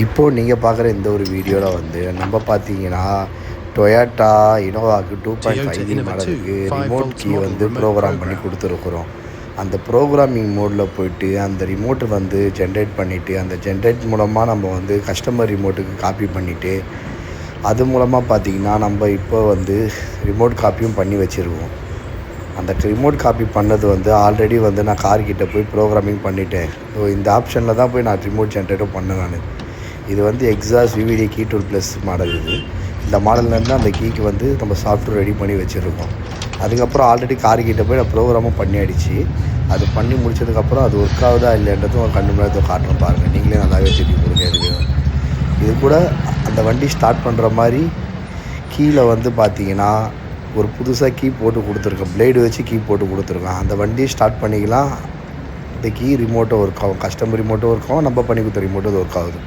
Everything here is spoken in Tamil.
இப்போது நீங்கள் பார்க்குற இந்த ஒரு வீடியோவில் வந்து நம்ம பார்த்தீங்கன்னா டொயாட்டா இனோவாவுக்கு 2.5 மாடலுக்கு ரிமோட் கீ வந்து ப்ரோக்ராம் பண்ணி கொடுத்துருக்குறோம். அந்த ப்ரோக்ராமிங் மோடில் போய்ட்டு அந்த ரிமோட்டு வந்து ஜென்ரேட் பண்ணிவிட்டு அந்த ஜென்ரேட் மூலமாக நம்ம வந்து கஸ்டமர் ரிமோட்டுக்கு காப்பி பண்ணிவிட்டு அது மூலமாக பார்த்திங்கன்னா நம்ம இப்போ வந்து ரிமோட் காப்பியும் பண்ணி வச்சுருக்கோம். அந்த ரிமோட் காப்பி பண்ணது வந்து ஆல்ரெடி வந்து நான் கார்கிட்ட போய் ப்ரோக்ராமிங் பண்ணிட்டேன். ஸோ இந்த ஆப்ஷனில் தான் போய் நான் ரிமோட் ஜென்ரேட்டும் பண்ணேன் நான். இது வந்து எக்ஸாஸ் விவிடி கீ டூல் ப்ளஸ் மாடல். இந்த மாடல்லேருந்து அந்த கீக்கு வந்து நம்ம சாஃப்ட்வேர் ரெடி பண்ணி வச்சுருக்கோம். அதுக்கப்புறம் ஆல்ரெடி கார்கிட்ட போய் நான் ப்ரோக்ராமும் பண்ணி அடித்து அது பண்ணி முடிச்சதுக்கப்புறம் அது ஒர்க் ஆகுதா இல்லைன்றதும் ஒரு கண்டு முன்னாடி காட்டுறோம் பாருங்கள். நீங்களே நல்லாவே தெரியும் கொடுங்க. இது கூட அந்த வண்டி ஸ்டார்ட் பண்ணுற மாதிரி கீழே வந்து பார்த்தீங்கன்னா ஒரு புதுசாக கீ போட்டு கொடுத்துருக்கேன். பிளேடு வச்சு கீ போட்டு கொடுத்துருக்கேன். அந்த வண்டியை ஸ்டார்ட் பண்ணிக்கலாம். இந்த கீ ரிமோட்டோ ஒர்க் ஆகும், கஸ்டமர் ரிமோட்டோ ஒர்க் ஆகும், நம்ம பண்ணி கொடுத்த ரிமோட்டோ ஒர்க் ஆகுது.